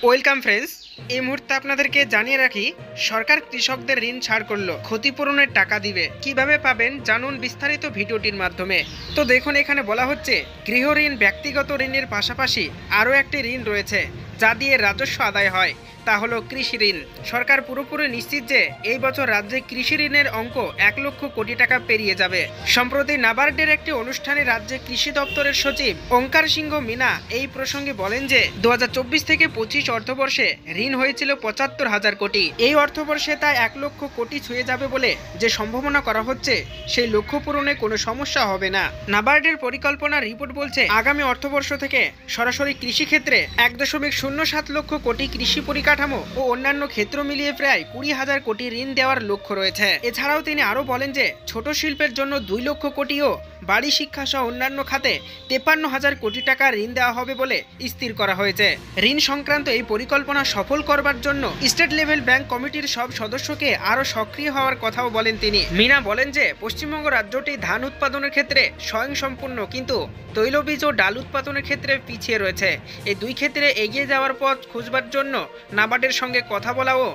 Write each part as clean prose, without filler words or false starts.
Welcome friends. এই মুহূর্তে আপনাদেরকে জানিয়ে রাখি, সরকার কৃষকদের ঋণ ছাড় করলো, ক্ষতিপূরণের টাকা দিবে। কিভাবে পাবেন জানুন বিস্তারিত ভিডিওটির মাধ্যমে। তো দেখুন, এখানে বলা হচ্ছে গৃহ ঋণ, ব্যক্তিগত ঋণের পাশাপাশি আরও একটি ঋণ রয়েছে যা দিয়ে রাজস্ব আদায় হয়, তা হলো কৃষি ঋণ। সরকার পুরোপুরি নিশ্চিত যে এই বছর রাজ্যে কৃষি ঋণের অঙ্ক 1,00,000 কোটি টাকা পেরিয়ে যাবে। সম্প্রতি নাবার্ডের একটি অনুষ্ঠানে রাজ্যে কৃষি দপ্তরের সচিব ওঙ্কার সিংহ মিনা এই প্রসঙ্গে বলেন যে 2024 থেকে 25 অর্থবর্ষে ঋণ হয়েছিল 75,000 কোটি। এই অর্থবর্ষে তা 1,00,000 কোটি ছুঁয়ে যাবে বলে যে সম্ভাবনা করা হচ্ছে, সেই লক্ষ্য পূরণে কোনো সমস্যা হবে না। নাবার্ডের পরিকল্পনা রিপোর্ট বলছে, আগামী অর্থবর্ষ থেকে সরাসরি কৃষিক্ষেত্রে 1.07 লক্ষ কোটি, কৃষি পরিকাঠামো ও অন্যান্য ক্ষেত্র মিলিয়ে প্রায় 20,000 কোটি ঋণ দেওয়ার লক্ষ্য রয়েছে। এছাড়াও তিনি আরও বলেন যে ছোট শিল্পের জন্য 2 লক্ষ কোটি ও বাড়ি, শিক্ষা সহ অন্যান্য খাতে 53,000 কোটি টাকা ঋণ দেওয়া হবে বলে স্থির করা হয়েছে। ঋণ সংক্রান্ত এই পরিকল্পনা সফল করবার জন্য স্টেট লেভেল ব্যাংক কমিটির সব সদস্যকে আরও সক্রিয় হওয়ার কথাও বলেন তিনি। মিনা বলেন যে পশ্চিমবঙ্গ রাজ্যটি ধান উৎপাদনের ক্ষেত্রে স্বয়ংসম্পূর্ণ, কিন্তু তৈলবীজ ও ডাল উৎপাদনের ক্ষেত্রে পিছিয়ে রয়েছে। এই দুই ক্ষেত্রে এগিয়ে যাওয়ার পথ খুঁজবার জন্য নাবার্ডের সঙ্গে কথা বলা ও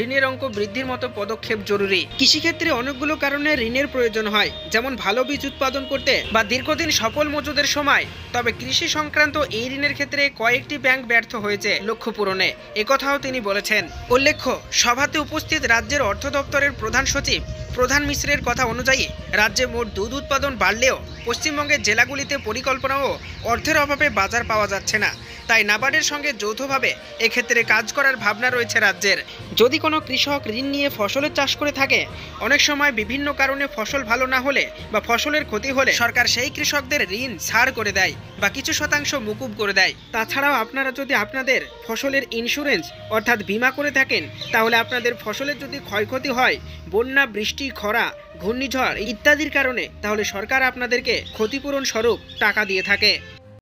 ঋণের অঙ্ক বৃদ্ধির মতো পদক্ষেপ জরুরি। কৃষিক্ষেত্রে অনেকগুলো কারণে ঋণের প্রয়োজন হয়, যেমন ভালো বীজ উৎপাদন করতে বা দীর্ঘদিন সফল মজুদের সময়। তবে কৃষি সংক্রান্ত এই ঋণের ক্ষেত্রে কয়েকটি ব্যাংক ব্যর্থ হয়েছে লক্ষ্য পূরণে, একথাও তিনি বলেছেন। উল্লেখ্য, সভাতে উপস্থিত রাজ্যের অর্থ দপ্তরের প্রধান সচিব প্রধান মিশ্রের কথা অনুযায়ী রাজ্যে মোট দুধ উৎপাদন বাড়লেও পশ্চিমবঙ্গের জেলাগুলিতে পরিকল্পনা ও অর্থের অভাবে বাজার পাওয়া যাচ্ছে না। তাই নাবার্ডের সঙ্গে যৌথভাবে এক্ষেত্রে কাজ করার ভাবনা রয়েছে রাজ্যের। যদি কোনো কৃষক ঋণ নিয়ে ফসলের চাষ করে থাকে, অনেক সময় বিভিন্ন কারণে ফসল ভালো না হলে বা ফসলের ক্ষতি হলে সরকার সেই কৃষকদের ঋণ ছাড় করে দেয় বা কিছু শতাংশ মুকুব করে দেয়। তাছাড়াও আপনারা যদি আপনাদের ফসলের ইন্স্যুরেন্স অর্থাৎ বীমা করে থাকেন, তাহলে আপনাদের ফসলের যদি ক্ষয়ক্ষতি হয় বন্যা, বৃষ্টি, খরা, ঘূর্ণিঝড় ইত্যাদির কারণে, তাহলে সরকার আপনাদেরকে ক্ষতিপূরণ স্বরূপ টাকা দিয়ে থাকে।